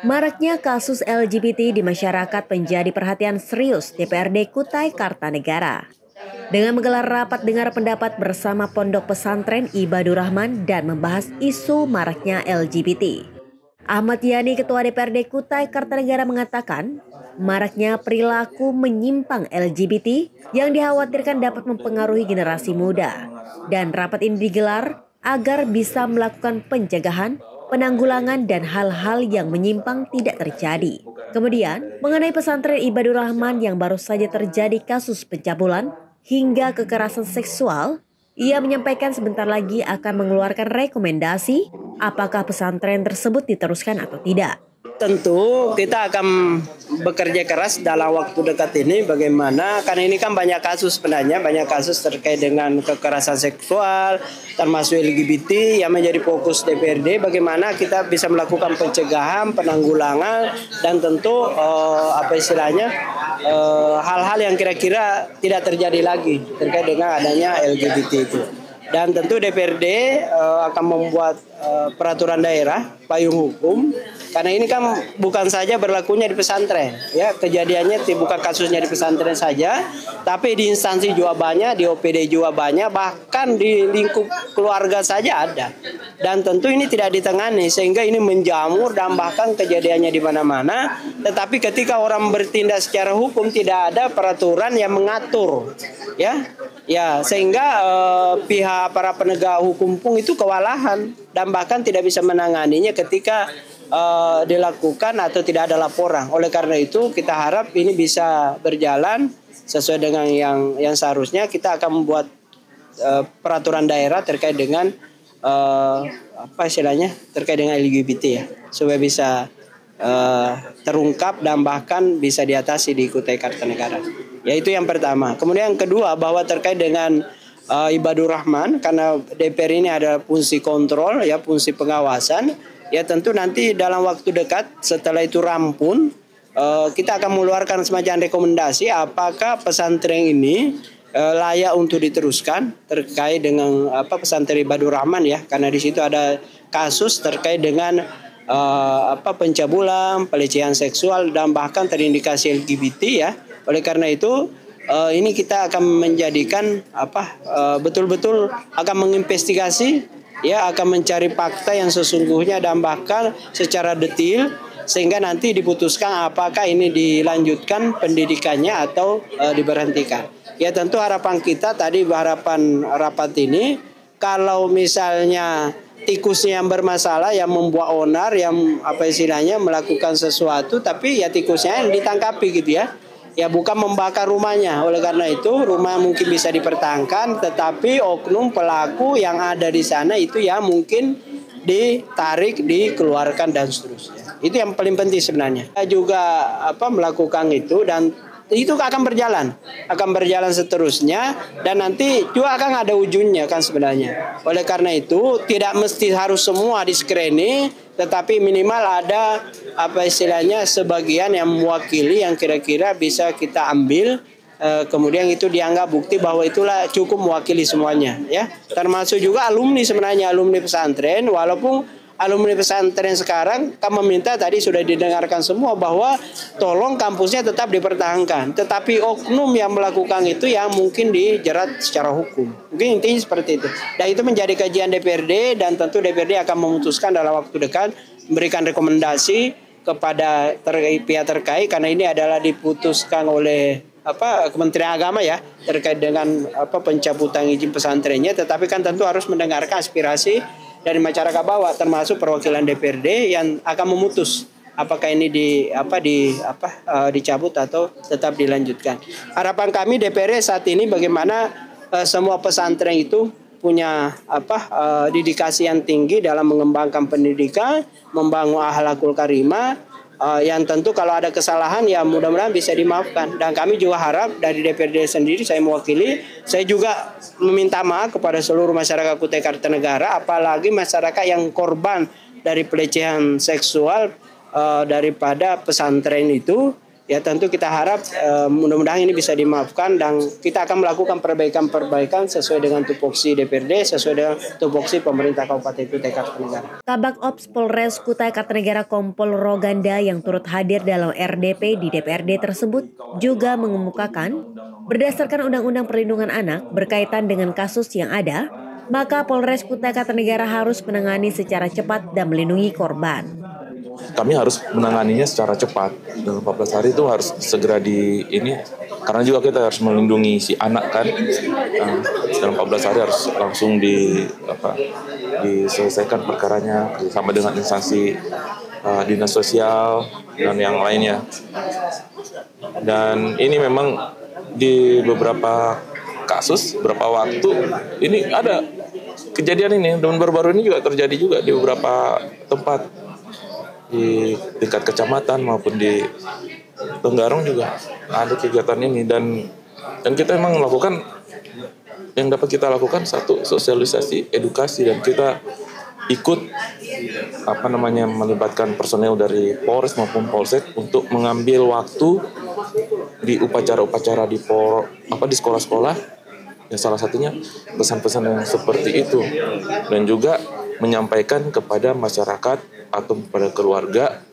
Maraknya kasus LGBT di masyarakat menjadi perhatian serius DPRD Kutai Kartanegara. Dengan menggelar rapat dengar pendapat bersama Pondok Pesantren Ibadur Rahman dan membahas isu maraknya LGBT. Ahmad Yani, Ketua DPRD Kutai Kartanegara mengatakan, maraknya perilaku menyimpang LGBT yang dikhawatirkan dapat mempengaruhi generasi muda. Dan rapat ini digelar agar bisa melakukan pencegahan, penanggulangan dan hal-hal yang menyimpang tidak terjadi. Kemudian, mengenai pesantren Ibadur Rahman yang baru saja terjadi kasus pencabulan hingga kekerasan seksual, ia menyampaikan sebentar lagi akan mengeluarkan rekomendasi apakah pesantren tersebut diteruskan atau tidak. Tentu kita akan bekerja keras dalam waktu dekat ini bagaimana, karena ini kan banyak kasus sebenarnya, banyak kasus terkait dengan kekerasan seksual termasuk LGBT yang menjadi fokus DPRD, bagaimana kita bisa melakukan pencegahan, penanggulangan dan tentu hal-hal yang kira-kira tidak terjadi lagi terkait dengan adanya LGBT itu. Dan tentu DPRD akan membuat peraturan daerah, payung hukum, karena ini kan bukan saja berlakunya di pesantren, ya kejadiannya bukan kasusnya di pesantren saja, tapi di instansi juga banyak, di OPD juga banyak, bahkan di lingkup keluarga saja ada. Dan tentu ini tidak ditangani sehingga ini menjamur dan bahkan kejadiannya di mana-mana. Tetapi ketika orang bertindak secara hukum tidak ada peraturan yang mengatur, ya sehingga pihak para penegak hukum pun itu kewalahan dan bahkan tidak bisa menanganinya ketika dilakukan atau tidak ada laporan. Oleh karena itu kita harap ini bisa berjalan sesuai dengan yang seharusnya. Kita akan membuat peraturan daerah terkait dengan terkait dengan LGBT ya, supaya bisa terungkap dan bahkan bisa diatasi di Kutai Kartanegara. Ya itu yang pertama. Kemudian yang kedua, bahwa terkait dengan Ibadur Rahman, karena DPR ini ada fungsi kontrol, ya fungsi pengawasan, ya tentu nanti dalam waktu dekat setelah itu rampung, kita akan mengeluarkan semacam rekomendasi apakah pesantren ini layak untuk diteruskan terkait dengan pesantren Ibadur Rahman ya, karena di situ ada kasus terkait dengan pencabulan, pelecehan seksual dan bahkan terindikasi LGBT ya. Oleh karena itu ini kita akan menjadikan betul-betul akan menginvestigasi, ya akan mencari fakta yang sesungguhnya dan bahkan secara detail sehingga nanti diputuskan apakah ini dilanjutkan pendidikannya atau diberhentikan. Ya tentu harapan kita tadi, harapan rapat ini, kalau misalnya tikusnya yang bermasalah, yang membuat onar, yang melakukan sesuatu, tapi ya tikusnya yang ditangkapi gitu ya. Ya bukan membakar rumahnya. Oleh karena itu rumah mungkin bisa dipertahankan, tetapi oknum pelaku yang ada di sana itu ya mungkin ditarik, dikeluarkan dan seterusnya. Itu yang paling penting sebenarnya. Kita juga melakukan itu dan itu akan berjalan seterusnya dan nanti juga akan ada ujungnya kan sebenarnya. Oleh karena itu tidak mesti harus semua di screening, tetapi minimal ada sebagian yang mewakili yang kira-kira bisa kita ambil, kemudian itu dianggap bukti bahwa itulah cukup mewakili semuanya ya. Termasuk juga alumni sebenarnya, alumni pesantren, walaupun alumni pesantren sekarang kan meminta, tadi sudah didengarkan semua, bahwa tolong kampusnya tetap dipertahankan. Tetapi oknum yang melakukan itu yang mungkin dijerat secara hukum. Mungkin intinya seperti itu. Dan itu menjadi kajian DPRD dan tentu DPRD akan memutuskan dalam waktu dekat memberikan rekomendasi kepada pihak terkait, karena ini adalah diputuskan oleh Kementerian Agama ya terkait dengan pencabutan izin pesantrennya, tetapi kan tentu harus mendengarkan aspirasi dari masyarakat bawah termasuk perwakilan DPRD yang akan memutus apakah ini dicabut atau tetap dilanjutkan. Harapan kami DPRD saat ini bagaimana semua pesantren itu punya dedikasi yang tinggi dalam mengembangkan pendidikan, membangun akhlakul karimah, yang tentu kalau ada kesalahan ya mudah-mudahan bisa dimaafkan. Dan kami juga harap dari DPRD sendiri, saya mewakili, saya juga meminta maaf kepada seluruh masyarakat Kutai Kartanegara, apalagi masyarakat yang korban dari pelecehan seksual daripada pesantren itu, Ya tentu kita harap mudah-mudahan ini bisa dimaafkan dan kita akan melakukan perbaikan-perbaikan sesuai dengan tupoksi DPRD, sesuai dengan tupoksi pemerintah Kabupaten Kutai Kartanegara. Kabak Ops Polres Kutai Kartanegara Kompol Roganda yang turut hadir dalam RDP di DPRD tersebut juga mengemukakan berdasarkan Undang-Undang Perlindungan Anak berkaitan dengan kasus yang ada, maka Polres Kutai Kartanegara harus menangani secara cepat dan melindungi korban. Kami harus menanganinya secara cepat. Dalam 14 hari itu harus segera karena juga kita harus melindungi si anak kan. Dalam 14 hari harus langsung diselesaikan perkaranya bersama dengan instansi dinas sosial dan yang lainnya. Dan ini memang di beberapa kasus, beberapa waktu ini ada kejadian ini, dan baru-baru ini juga terjadi juga di beberapa tempat di tingkat kecamatan maupun di Tenggarong juga ada kegiatan ini, dan kita memang melakukan yang dapat kita lakukan satu, sosialisasi, edukasi, dan kita ikut melibatkan personel dari Polres maupun Polsek untuk mengambil waktu di upacara-upacara di sekolah-sekolah. Ya, salah satunya pesan-pesan yang seperti itu, dan juga menyampaikan kepada masyarakat atau kepada keluarga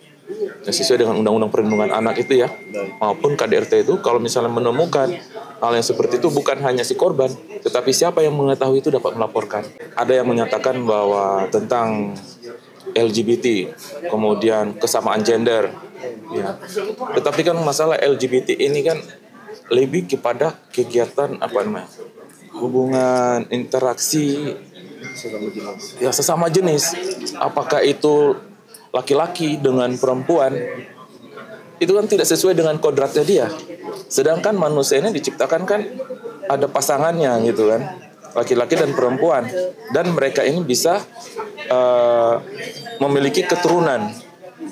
yang sesuai dengan Undang-Undang Perlindungan Anak itu ya, maupun KDRT itu, kalau misalnya menemukan hal yang seperti itu, bukan hanya si korban, tetapi siapa yang mengetahui itu dapat melaporkan. Ada yang menyatakan bahwa tentang LGBT, kemudian kesamaan gender, ya. Tetapi kan masalah LGBT ini kan lebih kepada kegiatan hubungan interaksi sesama jenis. Apakah itu laki-laki dengan perempuan, itu kan tidak sesuai dengan kodratnya dia. Sedangkan manusia ini diciptakan kan ada pasangannya gitu kan, laki-laki dan perempuan, dan mereka ini bisa memiliki keturunan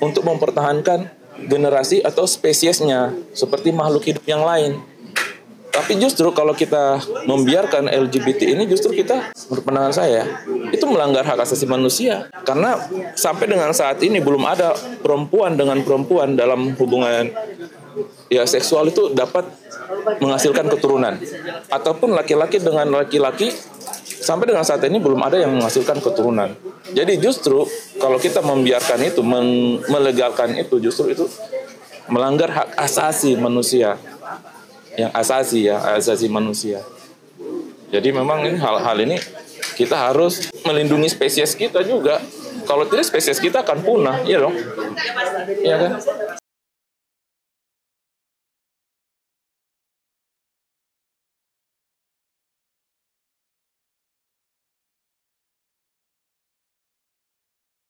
untuk mempertahankan generasi atau spesiesnya seperti makhluk hidup yang lain. Tapi justru kalau kita membiarkan LGBT ini, justru kita, menurut pandangan saya, itu melanggar hak asasi manusia. Karena sampai dengan saat ini belum ada perempuan dengan perempuan dalam hubungan seksual itu dapat menghasilkan keturunan. Ataupun laki-laki dengan laki-laki, sampai dengan saat ini belum ada yang menghasilkan keturunan. Jadi justru kalau kita membiarkan itu, melegalkan itu, justru itu melanggar hak asasi manusia. Yang asasi manusia. Jadi memang hal ini kita harus melindungi spesies kita juga. Kalau tidak, spesies kita akan punah, iya dong. Iya kan?